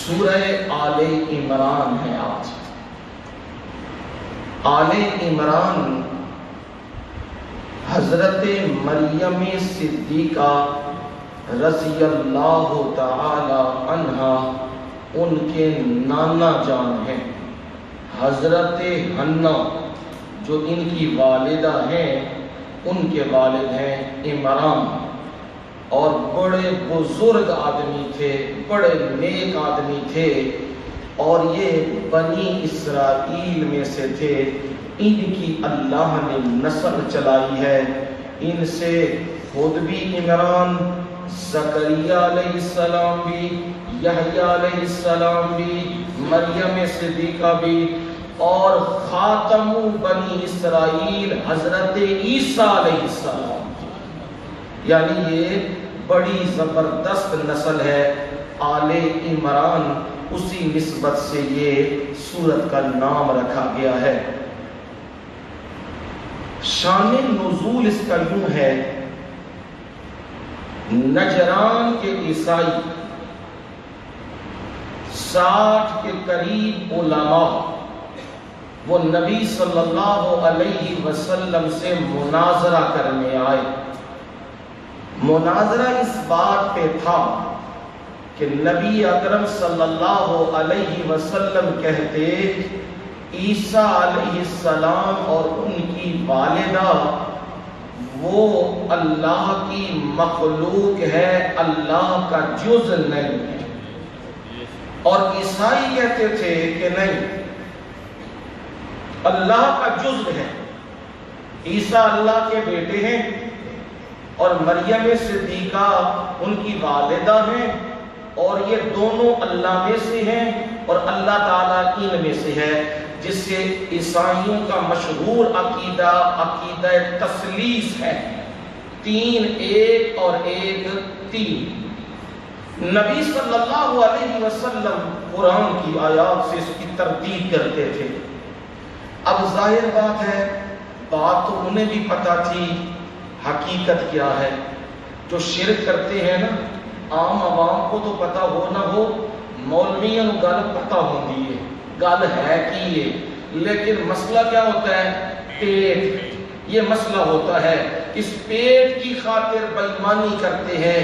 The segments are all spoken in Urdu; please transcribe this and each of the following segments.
سورہ آل عمران ہے آج۔ آل عمران حضرت مریم صدیقہ رضی اللہ تعالی عنہا ان کے نانا جان ہیں۔ حضرت حنا جو ان کی والدہ ہیں، ان کے والد ہیں عمران، اور بڑے بزرگ آدمی تھے، بڑے نیک آدمی تھے، اور یہ بنی اسرائیل میں سے تھے۔ ان کی اللہ نے نسل چلائی ہے، ان سے خود بھی عمران، زکریا علیہ السلام بھی، یحییٰ علیہ السلام بھی، مریم صدیقہ بھی، اور خاتم بنی اسرائیل حضرت عیسیٰ علیہ السلام۔ یعنی یہ بڑی زبردست نسل ہے آل عمران، اسی نسبت سے یہ سورت کا نام رکھا گیا ہے۔ شان نزول اس کا یوں ہے، نجران کے عیسائی 60 کے قریب علماء وہ نبی صلی اللہ علیہ وسلم سے مناظرہ کرنے آئے۔ مناظرہ اس بات پہ تھا کہ نبی اکرم صلی اللہ علیہ وسلم کہتے عیسیٰ علیہ السلام اور ان کی والدہ وہ اللہ کی مخلوق ہے، اللہ کا جز نہیں ہے، اور عیسائی کہتے تھے کہ نہیں، اللہ کا جز ہے، عیسیٰ اللہ کے بیٹے ہیں اور مریم صدیقہ ان کی والدہ ہیں، اور یہ دونوں اللہ میں سے ہیں اور اللہ تعالیٰ ان میں سے ہے، جس سے عیسائیوں کا مشہور عقیدہ عقیدہ تثلیث ہے، 3 ایک اور ایک 3۔ نبی صلی اللہ علیہ وسلم قرآن کی آیات سے اس کی تردید کرتے تھے۔ اب ظاہر بات ہے، بات تو انہیں بھی پتہ تھی، حقیقت کیا ہے۔ جو شرک کرتے ہیں نا، عام عوام کو تو پتہ ہو نہ ہو، مولویوں کو گل پتہ ہوتی ہے، گل ہے کی یہ، لیکن مسئلہ کیا ہوتا ہے؟ پیٹ۔ یہ مسئلہ ہوتا ہے، اس پیٹ کی خاطر بے ایمانی کرتے ہیں،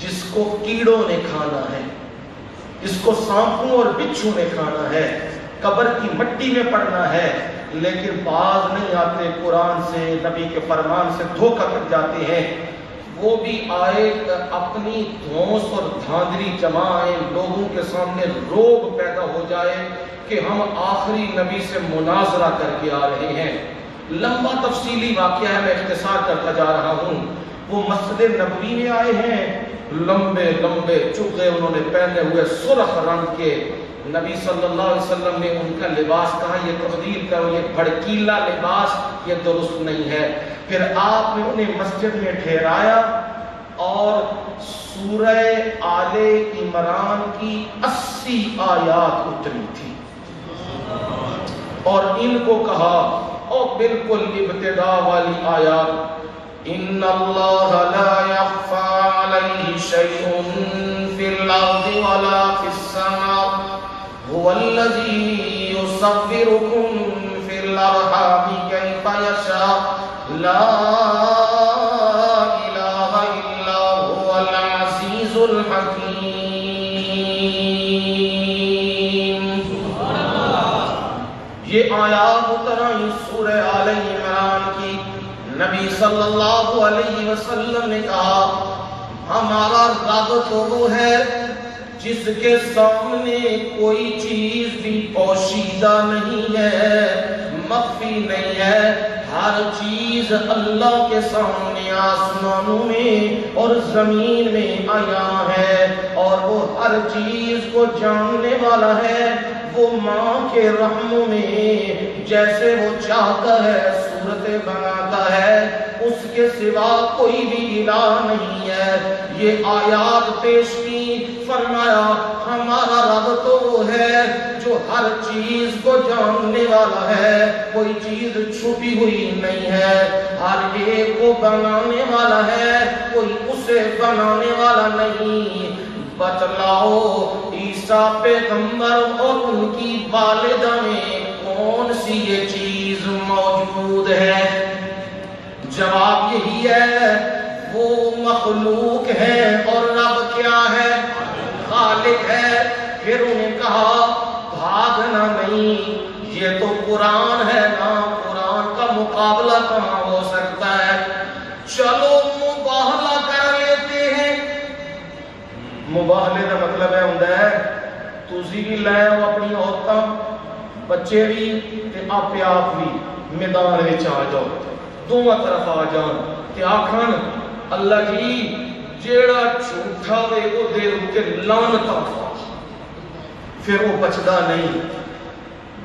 جس کو کیڑوں نے کھانا ہے، جس کو سانپوں اور بچھو نے کھانا ہے، قبر کی مٹی میں پڑنا ہے، لیکن باز نہیں آتے، قرآن سے نبی کے فرمان سے دھوکہ کر جاتے ہیں۔ وہ بھی آئے اپنی دھونس اور دھاندلی جمائیں، لوگوں کے سامنے روب پیدا ہو جائے کہ ہم آخری نبی سے مناظرہ کر کے آ رہے ہیں۔ لمبا تفصیلی واقعہ ہے، میں اختصار کرتا جا رہا ہوں۔ وہ مسجد نبوی میں آئے ہیں، لمبے لمبے چغے انہوں نے پہنے ہوئے، سرخ رنگ کے۔ نبی صلی اللہ علیہ وسلم نے ان کا لباس کہا یہ تبدیل کرو، یہ بھڑکیلا لباس، یہ درست نہیں ہے۔ پھر آپ نے انہیں مسجد میں ٹھہرایا اور سورہ آل عمران کی 80 آیات اتری تھی، اور ان کو کہا، اور بالکل ابتدا والی آیات، ان اللہ لا یخفی علیہ شیء فی الارض ولا فی السماء هو الذی یصورکم فی الارحام کیف یشاء لا الہ الا هو العزیز الحکیم۔ یہ آیات اترائی سورہ آل عمران کی۔ نبی صلی اللہ علیہ وسلم نے کہا ہمارا رب تو وہ ہے جس کے سامنے کوئی چیز بھی پوشیدہ نہیں ہے، مخفی نہیں ہے، ہر چیز اللہ کے سامنے آسمانوں میں اور زمین میں آیا ہے، اور وہ ہر چیز کو جاننے والا ہے۔ وہ ماں کے رحم میں جیسے وہ چاہتا ہے صورتیں بناتا ہے، اس کے سوا کوئی بھی الہ نہیں ہے۔ یہ آیات پیش کی، فرمایا ہمارا رب تو وہ ہے جو ہر چیز کو جاننے والا ہے، کوئی چیز چھپی ہوئی نہیں ہے، ہر ایک کو بنانے والا ہے، کوئی اسے بنانے والا نہیں۔ بتلاؤ عیسیٰ پیغمبر اور ان کی والدہ میں کون سی یہ چیز موجود ہے؟ جواب یہی ہے وہ مخلوق ہے اور رب کیا ہے؟ خالق ہے۔ پھر انہیں کہا بھاگنا نہیں، یہ تو قرآن ہے نا، قرآن کا مقابلہ کہاں ہو سکتا ہے، چلو مباہلہ کر لیتے ہیں۔ مباہلے کا مطلب ہے ہوتا ہے تسی بھی لے آؤ اپنی عورتاں بچے بھی تے آپ بھی میدان وچ آ جاؤ، دونوں طرف آ جان تے آکھن اللہ جی جیڑا جھوٹا ہوئے وہ دے کے لعنت آ، پھر وہ بچدا نہیں۔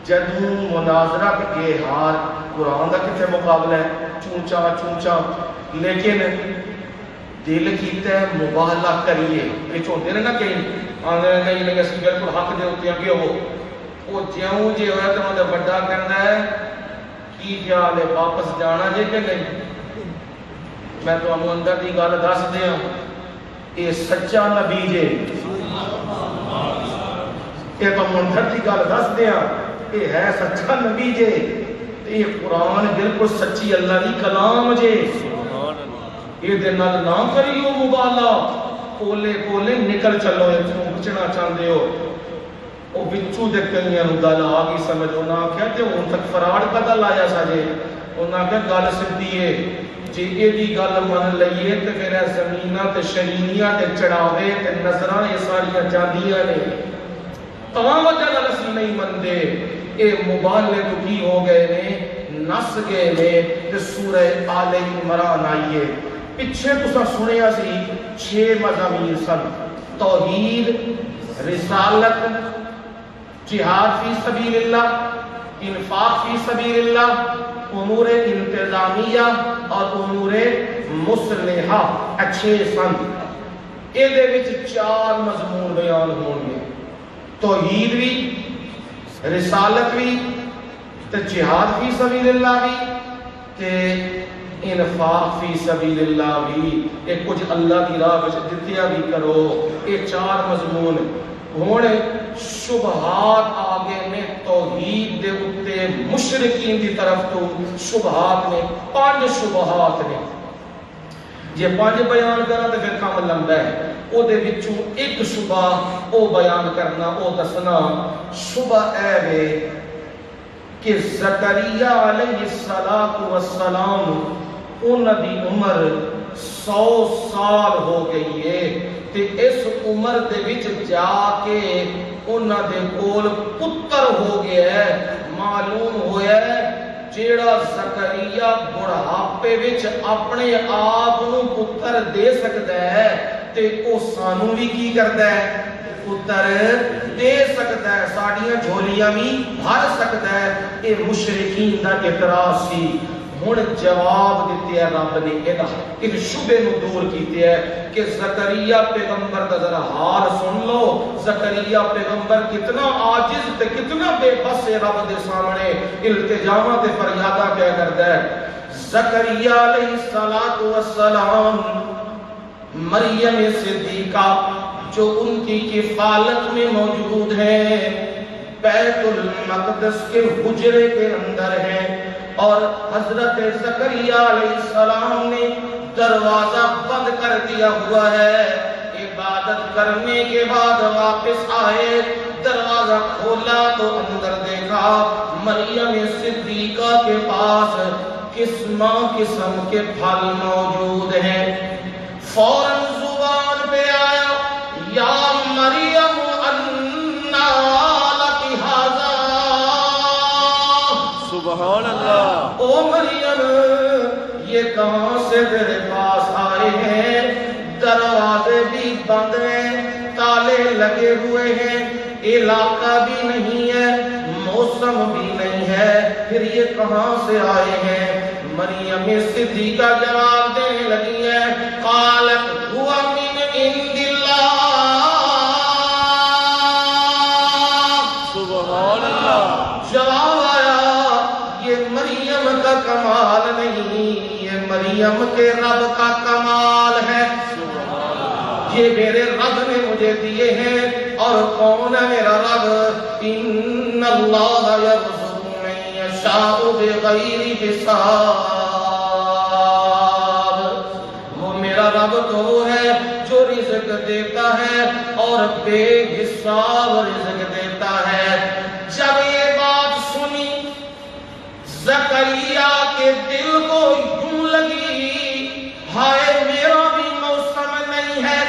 جدوں مناظرہ کے ہار قرآن کا کتنے مقابلہ ہے، چونچا چونچا، لیکن دل کیتا ہے مباہلہ کریے، یہ چونتے رہے نا کہیں آنے نہیں لگے اسی بالکل حق دے ہوتے ہیں کہ وہ جیوں جی ہویا تو انہوں نے بڑا کرنا ہے کی خیال ہے واپس جانا جے کہ نہیں؟ میں تو انہوں اندر دی گال دس دیا یہ سچا نبی جے، یہ تو اندر دی گال دس دیا یہ ہے سچا نبی جے، یہ قرآن بالکل سچی اللہ دی کلام جے، یہ دے نال نہ کریو مبالا، پولے پولے نکل چلو یہ تم بچنا چاہتے ہو۔ وہ بچو دے کئیاں نو گل آ گئی سمجھ، انہاں کہتے ہوں تک فراڈ پتہ لایا ساجے، انہاں کہ گل سدھی ہے جی اے دی گل من لئیے تے پھر زمیناں تے شرینیاں تے چڑھاوے تے نظراں یہ ساریاں جاندیاں نے، تمام وجہ گل اسی نہیں مندے۔ اے مبالغے تو کی ہو گئے نے، نس گئے نے تے سورہ آل عمران آئیے پیچھے تسا سنیا سی 6 مضامین سن، توحید، رسالت، جہاد فی سبیل اللہ، انفاق فی سبیل اللہ، امور انتظامیہ اور امور مصلحہ، اچھے سن۔ اے دے وچ 4 مضمون بیان ہون گے، توحید بھی، رسالت بھی، تے جہاد فی سبیل اللہ بھی، تے انفاق فی سبیل اللہ بھی، ایک کچھ اللہ کی راہ وچ دتیا بھی کرو، یہ 4 مضمون ہونے۔ شبہات آگے میں توحید دے اتے مشرکین دی طرف تو شبہات نے 5 شبہات نے، یہ 5 بیان کرنا تو پھر کام لمبا ہے، او دے وچوں ایک شبہ او بیان کرنا، او دسنا شبہ اے وے کہ زکریا علیہ السلام انہاں دی عمر 100 سال ہو گئی ہے تے اس عمر دے وچ جا کے انہاں دے کول پتر ہو گیا ہے۔ معلوم ہویا ہے جیڑا زکریا بڑھاپے وچ اپنے آپ نو پتر دے سکتا ہے تے او سانو بھی کی کرتا ہے، پتر دے سکتا ہے، ساڑیاں جھولیاں بھی بھر سکتا ہے۔ اے مشرکین دا اعتراض سی، ہن جواب دیتے ہیں رب نے ایک شبے نو دور کیتے ہیں کہ زکریا پیغمبر دا ذرا حال سن لو، زکریا پیغمبر کتنا عاجز تے کتنا بے بس ہے رب دے سامنے، التجاواں تے فریاداں کیا کردا ہے۔ زکریا علیہ السلام مریم صدیقہ جو ان کی کفالت میں موجود ہے، بیت المقدس کے حجرے کے اندر ہے، اور حضرت زکریا علیہ السلام نے دروازہ بند کر دیا ہوا ہے۔ عبادت کرنے کے بعد واپس آئے، دروازہ کھولا تو اندر دیکھا مریم صدیقہ کے پاس قسم قسم کے پھل موجود ہیں۔ فوراً زبان پہ آیا یا مریم انا لکی ھذا، سبحان اللہ، او مریم یہ کہاں سے تیرے پاس آئے ہیں؟ دروازے بھی بند ہیں، تالے لگے ہوئے ہیں، علاقہ بھی نہیں ہے، موسم بھی نہیں ہے، پھر یہ کہاں سے آئے ہیں؟ مریم صدیقہ جواب دینے لگی ہے، قالت ہوا من عند اللہ، سبحان اللہ، جواب آیا یہ مریم کا کمال نہیں، یہ مریم کے رب کا کمال ہے، یہ میرے رب نے مجھے دیے ہیں، اور کون ہے میرا رب؟ ان اللہ یرزق من یشاء بغیر حساب، وہ میرا رب تو وہ ہے جو رزق دیتا ہے اور بے حساب رزق دیتا ہے۔ جب یہ بات سنی زکریا کے دل کو یوں لگی، ہائے میرا بھی موسم نہیں ہے،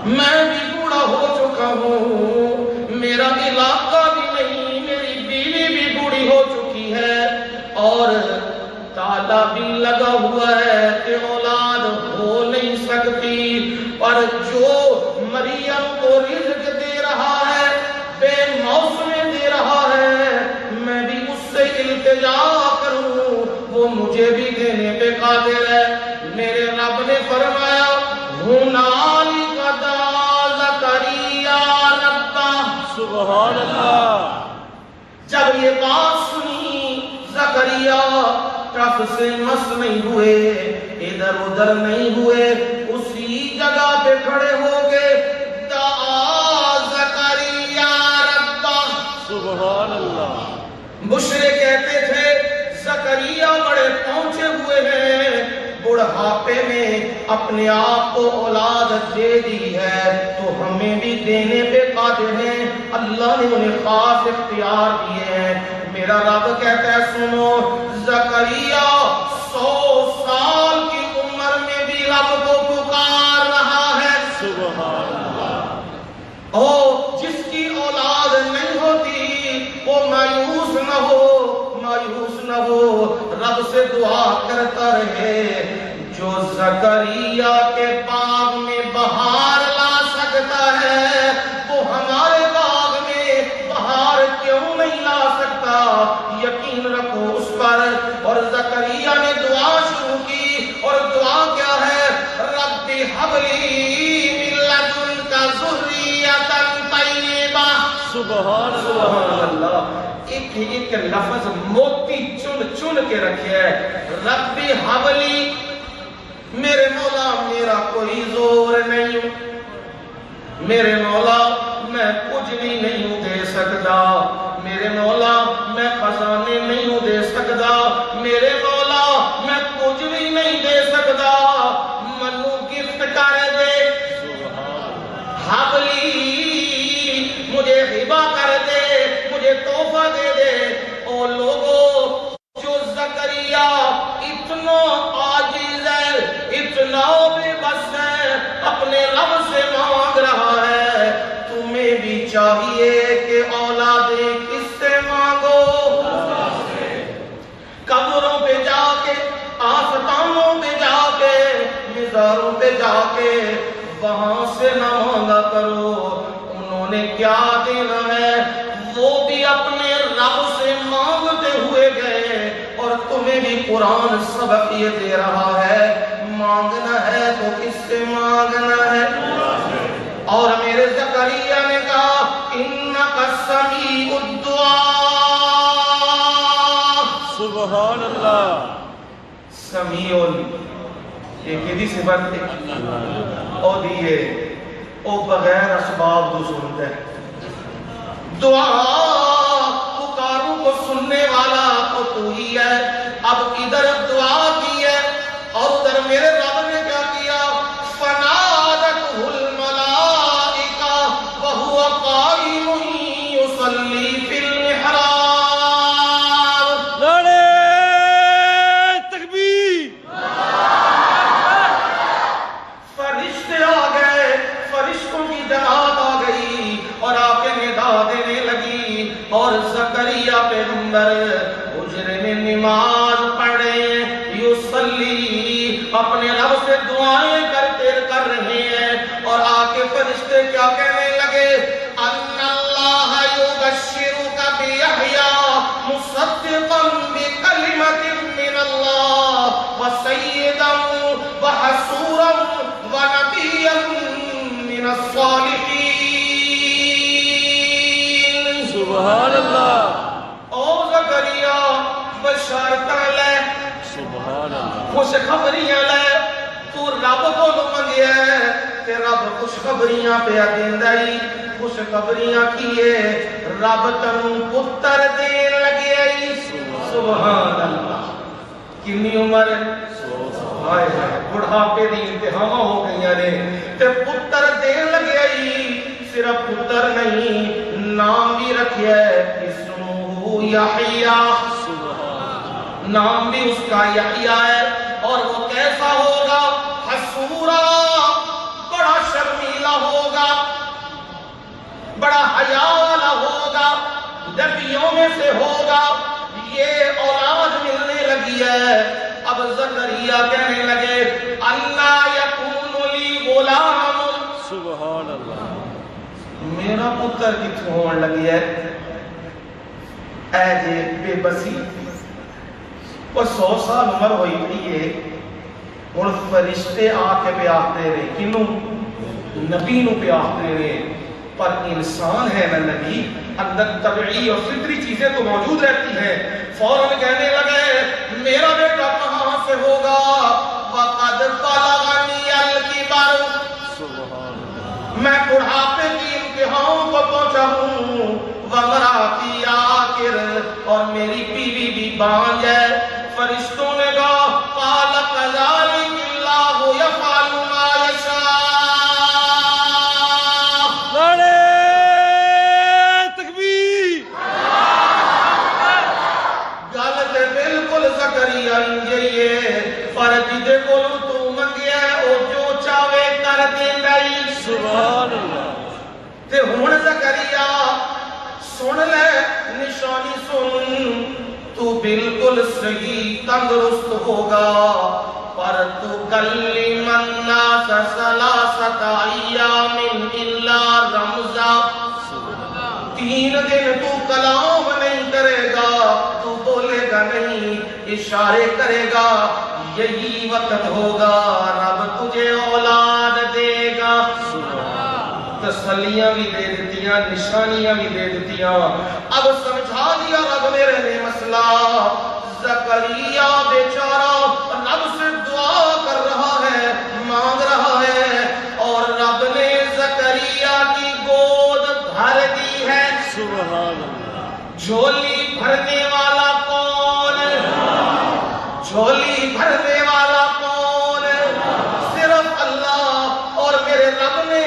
میں بھی بوڑھا ہو چکا ہوں، میرا علاقہ بھی نہیں، میری بیوی بھی بوڑھی ہو چکی ہے، اور تالا بھی لگا ہوا ہے کہ اولاد ہو نہیں سکتی، پر جو مریم کو رزق دے رہا ہے، بے موسم دے رہا ہے، میں بھی اس سے التجا کروں، وہ مجھے بھی دینے پہ قادر ہے۔ میرے رب نے فرمایا ہنالک دعا زکریا ربہ، سبحان اللہ۔ جب یہ بات سنی زکریا ٹرف سے مس نہیں ہوئے، ادھر ادھر نہیں ہوئے، اسی جگہ پہ کھڑے ہو گئے، دعا زکریا ربہ، سبحان اللہ۔ مشرک کہتے تھے زکریا بڑے پہنچے ہوئے ہیں، بڑھاپے میں اپنے آپ کو اولاد دے دی ہے تو ہمیں بھی دینے پہ قادر ہیں، اللہ نے انہیں خاص اختیار دیے ہیں۔ میرا رب کہتا ہے سنو، زکریا 100 سال کی عمر میں بھی رب کو پکار رہا ہے، سبحان اللہ۔ اور جس کی اولاد نہیں ہوتی وہ مایوس نہ ہو، مایوس نہ ہو، رب سے دعا کرتا رہے۔ جو زکریا کے باغ میں بہار لا سکتا ہے وہ ہمارے باغ میں بہار کیوں نہیں لا سکتا؟ یقین رکھو اس پر۔ اور زکریا نے دعا شروع کی، اور دعا کیا ہے؟ رب ہب لی من لدنک ذریۃ طیبہ، سبحان سبحان اللہ۔ ایک لفظ موتی چن چن کے رکھے ہے، رب ہب لی، میرے مولا میرا کوئی زور نہیں، میرے مولا میں کچھ بھی نہیں دے سکتا، میرے مولا میں خزانے نہیں دے سکتا، میرے مولا میں کچھ بھی نہیں دے سکتا، منو گفٹ کر دے، حبلی مجھے ہبہ کر دے، مجھے تحفہ دے دے۔ او لوگو، جو زکریا اتنا عاجز ہے، اتنا بے بس ہے، اپنے رب سے مانگ رہا ہے، تمہیں بھی چاہیے کہ اولادیں کس سے مانگو؟ قبروں پہ جا کے، آستانوں پہ جا کے، مزاروں پہ جا کے وہاں سے نہ مانگا کرو، انہوں نے کیا دینا ہے وہ بھی اپنے رب سے مانگتے ہوئے گئے، اور تمہیں بھی قرآن سبق یہ دے رہا ہے، مانگنا ہے تو کس سے مانگنا ہے؟ اور میرے زکریا نے کہا انک سمیع الدعاء، سبحان اللہ۔ سمیع، ایک ہی صفت ہے، او دیئے او بغیر اسباب تو سنتا ہے، دعا پکاروں کو سننے والا تو ہی ہے۔ اب ادھر دعا کی ہے اور ادھر میرے رب نے کیا کیا؟ فنادته الملائکہ وهو قائم یصلی فی المحراب، نعرہ تکبیر۔ فرشتے آ گئے، فرشتوں کی جماعت آ گئی اور آ کے ندا دینے لگی، اور زکریا پیغمبر حجرے میں نماز پڑھے، یصلی، اپنے رب سے دعائیں کر رہے ہیں، اور آ کے فرشتے کیا کہنے لگے؟ ان اللہ یبشرک بیحییٰ مصدقا بکلمۃ من اللہ وسیدا وحصورا ونبیا من الصالحین، سبحان اللہ۔ او زکریا بشارتاں لے، سبحان اللہ۔ خوشخبریاں لے، تو رب کو منگیا ہے، کہ رب خوشخبریاں پہ دیندائی خوشخبریاں کیے رب تنوں پتر دین لگے آئی سبحان اللہ کنی عمر ہائے ہائے بڑھاپے دی انتہاں ہو گئی نے تے پتر دین لگے آئی صرف پتر نہیں نام بھی رکھیا ہے اسمہ یحییٰ نام بھی اس کا یحییٰ ہے اور وہ کیسا ہوگا حسورا بڑا شرمیلا ہوگا بڑا حیا والا ہوگا نبیوں میں سے ہوگا یہ اولاد ملنے لگی ہے اب زکریا کہنے لگے انا یکون لی غلام سبحان اللہ میرا پتر کتوں ہون لگی ہے اے جے بے بسی اور 100 سال عمر ہوئی تھی یہ اور فرشتے آ کے پہ آتے رہے کنوں نبی نو پہ آتے رہے پر انسان ہے نا نبی اندر طبعی اور فطری چیزیں تو موجود رہتی ہیں فوراً کہنے لگے میرا بیٹا کہاں سے ہوگا وَقَدْ بَلَغَنِيَ الْكِبَرُ میں بڑھاپے کی انتہاؤں کو پہنچا ہوں وَمْرَأَتِي عَاقِرٌ اور میری بیوی بھی بانجھ ہے فرشتوں نے کہا قَالَ كَذَلِكَ اللَّهُ يَفْعَلُ مَا يَشَاءُ سبحان اللہ تے ہون زکریا سن لے نشانی سن تو بالکل صحیح تندرست ہوگا پر تو کلم الناس ثلاثۃ ایام الا رمزا 3 دن تو کلام نہیں کرے گا تو بولے گا نہیں اشارے کرے گا یہی وقت ہوگا رب تجھے اولاد دے گا تسلیاں بھی دے دیتیاں نشانیاں بھی دے دیتیاں اب سمجھا دیا رب میرے نے مسئلہ زکریا بیچارہ رب سے دعا کر رہا ہے مانگ رہا ہے اور رب نے زکریا کی گود بھر دی ہے سبحان اللہ جھولی بھرنے والا کون جھولی بھرنے والا کون صرف اللہ اور میرے رب نے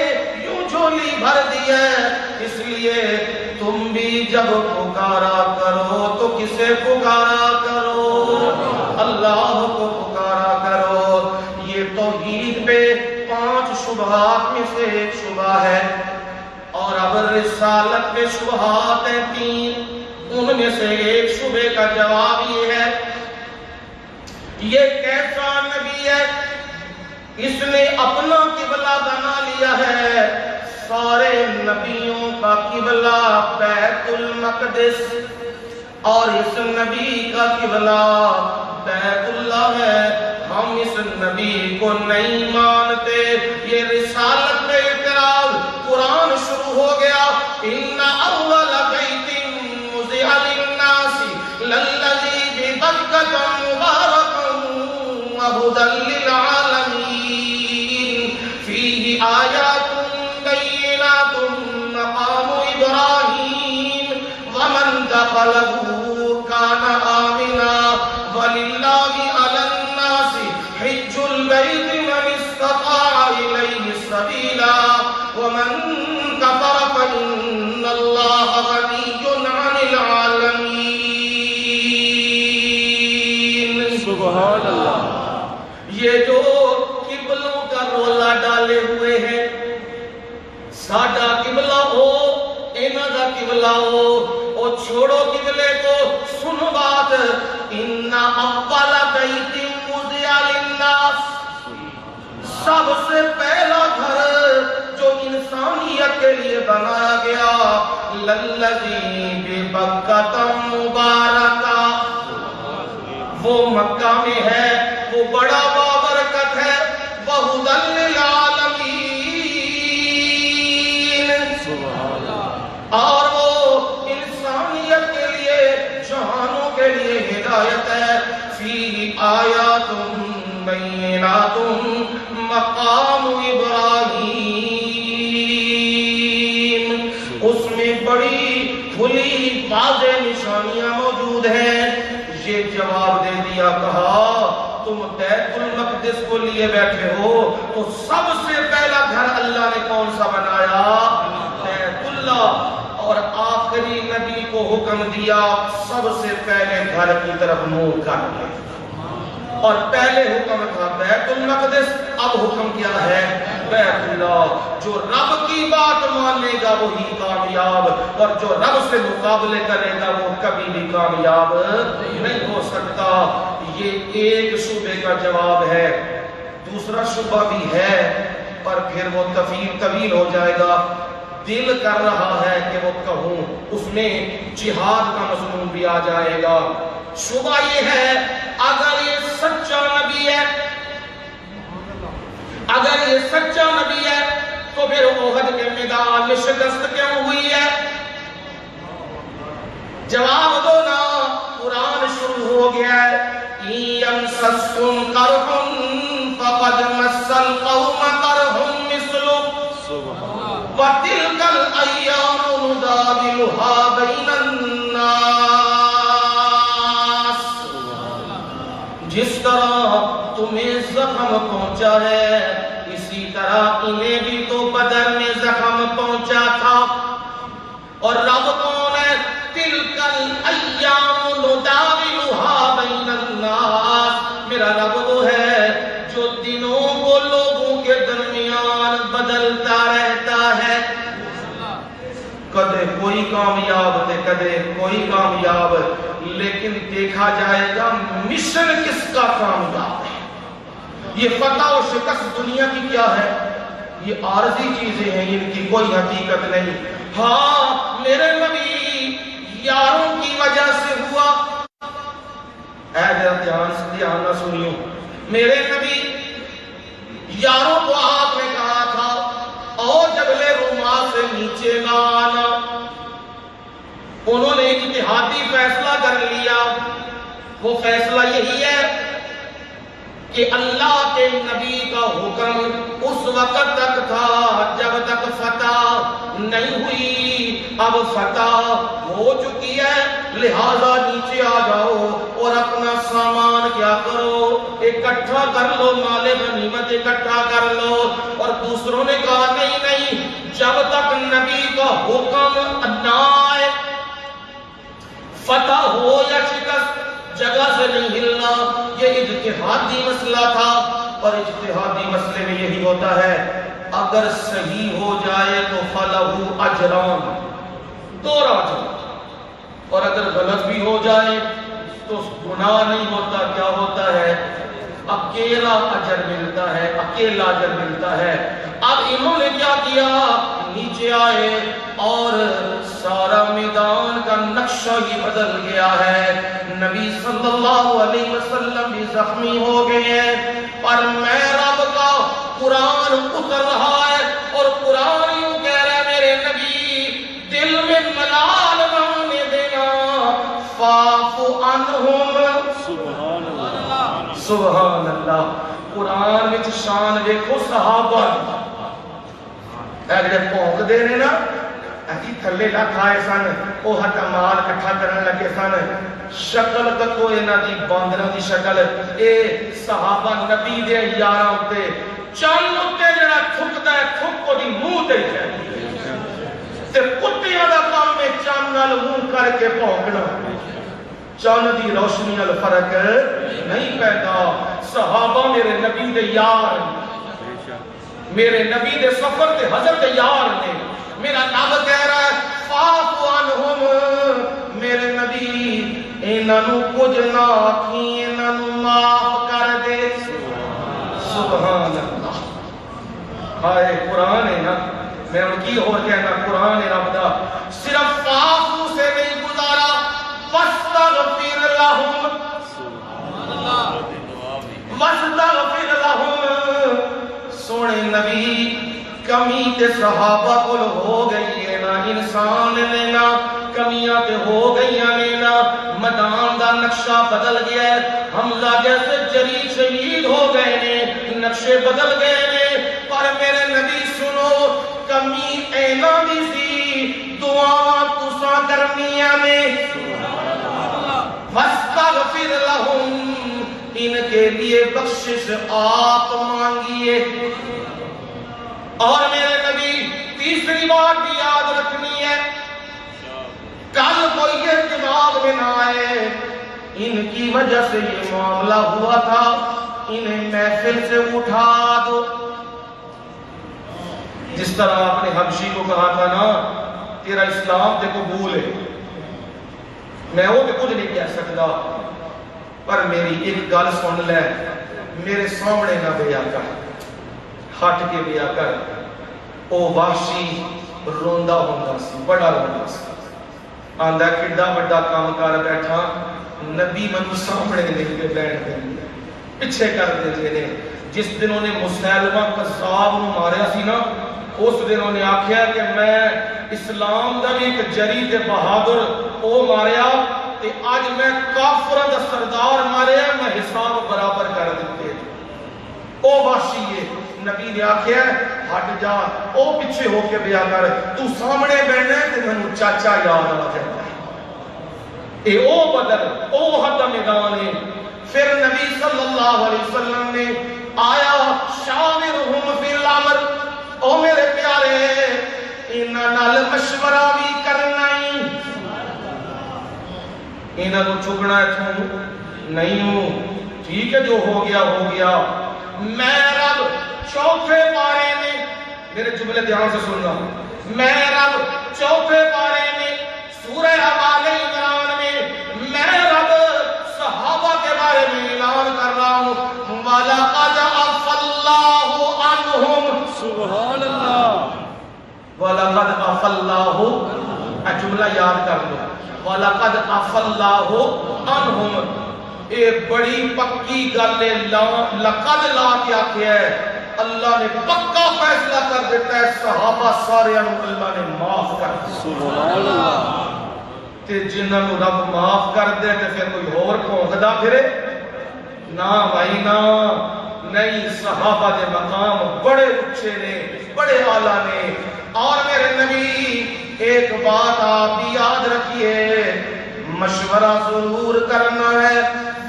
یوں جھولی بھر دی ہے اس لیے تم بھی جب پکارا کرو تو کسے پکارا کرو اللہ کو پکارا کرو یہ توحید پہ 5 شبہات میں سے ایک شبہ ہے اور اب رسالت پہ شبہات ہیں 3 ان میں سے ایک شبہ کا جواب یہ ہے یہ کیسا نبی ہے اس نے اپنا قبلہ بنا لیا ہے سارے نبیوں کا قبلہ بیت المقدس اور اس نبی کا قبلہ بیت اللہ ہے ہم اس نبی کو نہیں مانتے یہ رسالت پہ اعتراض قرآن شروع ہو گیا ان اول بیت وضع للناس للذی ببکۃ مبارکا وہدی للعالمین فیہ آیات بینات مقام ابراہیم ومن دخلہ کان آمنا وللہ علی الناس حج البیت من استطاع الیہ سبیلا ومن کفر فإن اللہ غنی عن العالمین سبحان اللہ یہ جو قبلوں کا رولا ڈالے ہوئے ہیں ساڈا قبلہ ہو انہاں دا قبلہ ہو او چھوڑو قبلے کو سنو بات ان اول بیت وضع للناس سب سے پہلا گھر جو انسانیت کے لیے بنایا گیا للذی ببکۃ مبارکہ وہ مکہ میں ہے وہ بڑا بابرکت ہے وہدی للعالمین اور وہ انسانیت کے لیے جہانوں کے لیے ہدایت ہے فی آیات بینات مقام ابراہیم اس میں بڑی کھلی واضح نشانیاں موجود ہیں۔ یہ جواب دے دیا، کہا تم بیت المقدس کو لیے بیٹھے ہو تو سب سے پہلا گھر اللہ نے کون سا بنایا؟ بیت اللہ۔ اور آخری نبی کو حکم دیا سب سے پہلے گھر کی طرف منہ کر لے، اور پہلے حکم تھا بیت المقدس، اب حکم کیا ہے؟ بیت اللہ۔ جو رب کی بات مانے گا وہی کامیاب، اور جو رب سے مقابلے کرے گا وہ کبھی بھی کامیاب نہیں ہو سکتا۔ یہ ایک شبے کا جواب ہے۔ دوسرا شبہ بھی ہے پر پھر وہ طویل ہو جائے گا، دل کر رہا ہے کہ وہ کہوں، اس میں جہاد کا مضمون بھی آ جائے گا۔ شبہ یہ ہے، اگر یہ سچا نبی ہے، اگر یہ سچا نبی ہے تو پھر احد کے میدان میں شکست کیوں ہوئی ہے؟ جواب دو نا، قرآن شروع ہو گیا ہے، یمسسکم قرح فقد مس القوم قرح مثلہ وتلک الایام نداولها بین الناس۔ جس طرح تمہیں زخم پہنچا ہے اسی طرح انہیں بھی تو بدر میں زخم پہنچا تھا، اور رب کون ہے؟ تلک الایام نداولها بین الناس، میرا رب وہ ہے جو دنوں کو لوگوں کے درمیان بدلتا رہتا ہے۔ کدے کوئی کامیاب تے کدے کوئی کامیاب، لیکن دیکھا جائے گا مشن کس کا کامیاب ہے۔ یہ فتح و شکست دنیا کی کیا ہے؟ یہ عارضی چیزیں ہیں، ان کی کوئی حقیقت نہیں۔ ہاں میرے نبی یاروں کی وجہ سے ہوا۔ اے دھیان نہ سنیو، میرے نبی یاروں کو آپ نے کہا تھا اور جبل روما سے نیچے نہ آنا، انہوں نے اجتہادی فیصلہ کر لیا۔ وہ فیصلہ یہی ہے کہ اللہ کے نبی کا حکم اس وقت تک تھا جب تک فتح نہیں ہوئی، اب فتح ہو چکی ہے، لہذا نیچے آ جاؤ اور اپنا سامان کیا کرو، اکٹھا کر لو، مال غنیمت اکٹھا کر لو۔ اور دوسروں نے کہا نہیں نہیں، جب تک نبی کا حکم نہ آئے، فتح ہو یا شکست، جگہ سے نہیں ہلنا۔ یہ اجتہادی مسئلہ تھا، اور اجتہادی مسئلے میں یہی ہوتا ہے، اگر صحیح ہو جائے تو فلہ اجران، دو راجہ، اور اگر غلط بھی ہو جائے تو گناہ نہیں ہوتا، کیا ہوتا ہے؟ اکیلا اجر ملتا ہے، اکیلا اجر ملتا ہے۔ اب انہوں نے کیا کیا؟ نیچے آئے اور سارا میدان کا نقشہ ہی بدل گیا ہے۔ نبی صلی اللہ علیہ وسلم بھی زخمی ہو گئے ہیں، اور میں رب کا قرآن اتر رہا ہے، اور قرآن یوں کہہ رہا ہے میرے نبی دل میں ملال نہ ہونے دینا، فاعف عنہم۔ سبحان اللہ، سبحان اللہ۔ قرآن میں شان دیکھو صحابہ اگلے پونک دے رہے نا، اکی تھلے نہ کھائے سن، وہ مال کٹھا کرنے لگے سن، شکل تکو اینا دی باندروں دی شکل، اے صحابہ نبی دے یاراں تے چند اتے جڑا تھکتا ہے تھک کو دی منہ دے جائے، تے کتیاں دا کام میں چند نال منہ کر کے پونکنا، چند دی روشنی نال فرق نہیں پیدا۔ صحابہ میرے نبی دے یار، میرے نبی دے سفر تے حضرت یار نے، میرا نب کہہ رہا ہے فاعف عنہم، میرے نبی انہاں نوں کچھ نہ آکھیں، انہاں نوں معاف کر دے۔ سبحان اللہ۔ ہائے قرآن ہے نا، میں ان کی اور کہنا قرآن ہے رب دا، صرف فاعف سے نہیں گزارا، واستغفر لہم، واستغفر لہم۔ سونے نبی کمی تے صحابہ کو ہو گئی ہے نا، انسان نے نا کمیاں تے ہو گئی ہیں نا، میدان دا نقشہ بدل گیا ہے، حمزہ جیسے جری شہید ہو گئے نے، نقشے بدل گئے نے، پر میرے نبی سنو، کمی اینا بھی سی ان کے لیے بخشش آپ مانگیے۔ اور میرے نبی تیسری بات بھی یاد رکھنی ہے، کل کوئی یہ جواب میں نہ آئے ان کی وجہ سے یہ معاملہ ہوا تھا، انہیں محفل سے اٹھا دو۔ جس طرح آپ نے حبشی کو کہا تھا نا تیرا اسلام تے قبول ہے، میں وہ تے کچھ نہیں کہہ سکتا، پر میری ایک گل سن لے، میرے سامنے نہ بیا کر، ہٹ کے بیا کر۔ او وحشی روندا ہوندا سی، بڑا روندا سی، آندا کڈا بڑا کام کر بیٹھا، نبی منو سامنے نہیں کے بیٹھ دے، پیچھے کر دے نے۔ جس دن انہیں مسلمہ قذاب نو ماریا سی نا، اس دن انہیں آکھیا کہ میں اسلام دا بھی ایک جری تے بہادر او ماریا تے آج میں کافرہ دا سردار ماریا، میں حساب برابر کر دیتے۔ او وحشی ہے، نبی نے آکھیا ہٹ جا، او پیچھے ہو کے بیا کر، تو سامنے بیٹھنا ہے تے منو چاچا یاد آ جائے۔ اے او بدر، او حد میدان ہے۔ پھر نبی صلی اللہ علیہ وسلم نے آیا شاورہم فی الامر، او میرے پیارے انہاں نال مشورہ بھی کرنا ہی، انہاں کو چکنا اتھوں نہیں ہوں، ٹھیک ہے جو ہو گیا۔ میں رب چوتھے پارے میں، میرے جملے دھیان سے سننا، میں رب چوتھے پارے میں سورہ آل عمران میں میں رب صحابہ کے بارے میں اعلان کر رہا ہوں، وَلَقَدْ عَفَا اللَّهُ عَنْهُمْ، سبحان اللہ، وَلَقَدْ عَفَا اللَّهُ، جملہ یاد کر لو، وَلَقَدْ عَفَا اللَّهُ عَنْهُمْ، اے بڑی پکی گل ہے، لقد لا کے آکھیا ہے، اللہ نے پکا فیصلہ کر دیتا ہے، صحابہ سارے اللہ نے معاف کر دیا۔ سبحان اللہ، تے جنہاں نو رب معاف کر دے تے پھر کوئی اور بھونکدا پھرے نہ بھائی نہ، نہیں، صحابہ دے مقام بڑے اونچے نے، بڑے اعلیٰ نے۔ اور میرے نبی ایک بات آپ بھی یاد رکھیے، مشورہ ضرور کرنا ہے،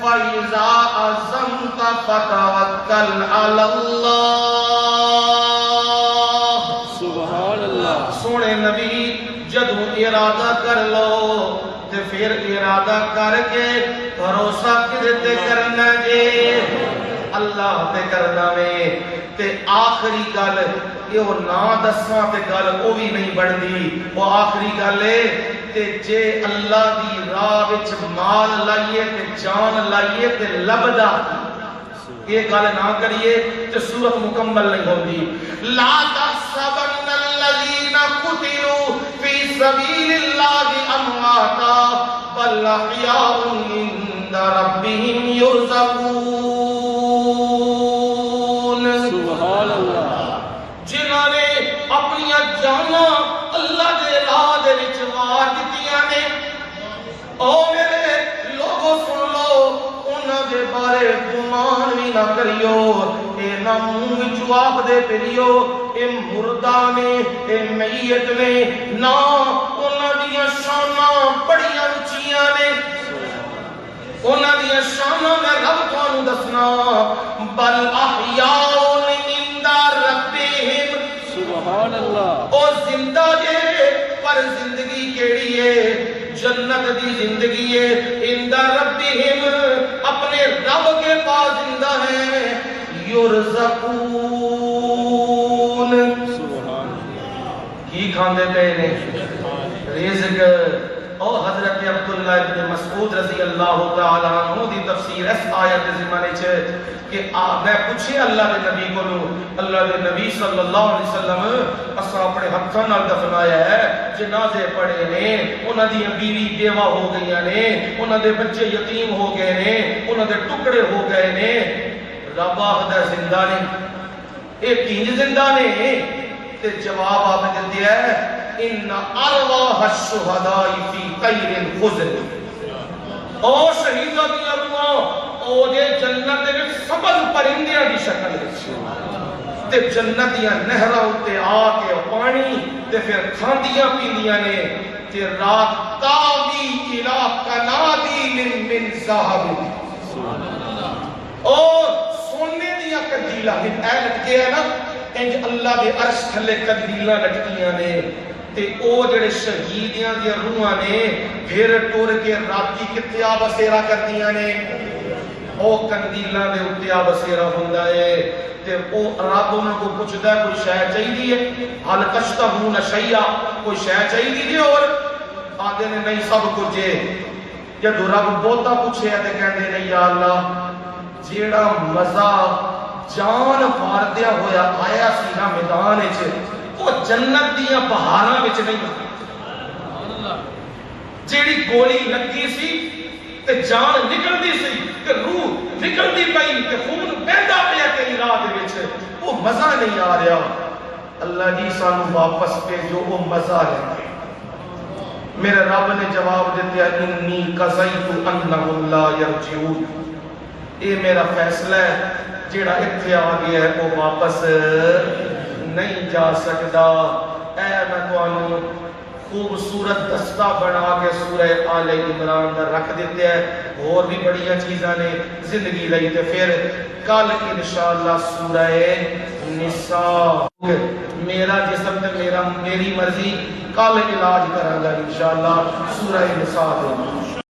فَإِذَا عَزَمْتَ فَتَوَكَّلْ عَلَى اللَّهِ، سبحان اللہ، سونے نبی جدو ارادہ کر لو تے پھر ارادہ کر کے بھروسہ کدے کرنا جے، اللہ تے کرنا میں، تے آخری گل یہ نہ دساں تے گل وہ بھی نہیں بڑھدی، وہ آخری گل ہے تے جے اللہ دی راہ وچ مال لائیے تے جان لائیے تے لبدا، یہ گل نہ کریے تے صورت مکمل نہیں ہوندی۔ لا تحسبن الذین قتلوا فی سبیل اللہ امواتا بل احیاء عند ربہم یرزقون، سبحان اللہ، جنہاں نے اپنی جاناں اللہ دے راہ دے وچ وار دتیاں نے، او میرے لوگوں سن لو، انہاں دے بارے گمان بھی نہ کریو، اے نہ منہ وچ آکھ دے پھریو اے مردہ نے، اے میت نے، نہ انہاں دیاں شاناں بڑیاں اونچیاں نے، انہاں دیاں شاناں میں رب تانوں دسنا، بل احیاء عند ربہم، سبحان اللہ، او زندہ جے پر زندگی کیڑی ہے؟ جنت دی زندگی ہے، عند ربہم، اپنے رب کے پاس زندہ ہیں، یرزقون، سبحان کی کھاندے پے نے رزق۔ اور حضرت عبداللہ ابن مسعود رضی اللہ تعالیٰ عنہ دی تفسیر اس آیت زمانے چھے کہ میں پوچھے اللہ دے نبی کو لوں، اللہ دے نبی صلی اللہ علیہ وسلم اساں اپنے ہتھاں نال دفنایا ہے، جنازے پڑے نے، انہاں دی بیوی بیوہ ہو گئیاں نے، انہاں دے بچے یتیم ہو گئے نے، انہاں دے ٹکڑے ہو گئے نے، رب آخدا زندہ نے، ایک کنج زندہ نے، تے جواب آپ نے دیا ہے ان ارواح الشہداء فی طیر خضر، او شہیدہ دی ارواح او دے جنت دے سبل پرندیاں دی شکل وچ، تے جنت دیاں نہراں تے آ کے پانی تے پھر کھاندیاں پیندیاں نے، تے رات تاوی الی قنادیل من ذہب، او سونے دیا کندیلاں اے لٹکے ہے نا انج اللہ دے عرش تھلے کندیلاں لٹکیاں نے تے او جڑے شہیدیاں دی روحاں نے پھر ٹر کے راتی کتے آ بسیرا کردیاں نے او کندیلاں دے اوتے آ بسیرا ہوندا ہے تے او رب انہاں کو پوچھدا ہے کوئی شے چاہیے حل کشتہون شیئا کوئی شے چاہیے اور آدھے نے نہیں سب کچھ ہے جدو رب بہتا پوچھے تے کہندے نے یا اللہ جیڑا مزہ جان واردیا ہویا آیا سی نا میدان وچ وہ جنت دیاں بہاراں وچ نہیں جیڑی گولی لگی سی تے جان نکلدی سی تے روح نکلدی پئی تے خون بہندا پیا تیری راہ دے وچ وہ مزہ نہیں آ رہا اللہ جی سانو واپس بھیجو وہ مزہ لے میرے رب نے جواب دیتے انی قضیت انہم لا یرجعون اے میرا فیصلہ ہے جیڑا اتھے آ گیا ہے وہ واپس نہیں جا سکتا اے میں تانوں خوبصورت دستہ بنا کے سورہ آل عمران دا رکھ دیتے ہیں اور بھی بڑیاں چیزاں نے زندگی لئی تے پھر کل انشاءاللہ سورہ نساء میرا جسم تے میری مرضی کل علاج کرا گا انشاءاللہ سورہ نساء دے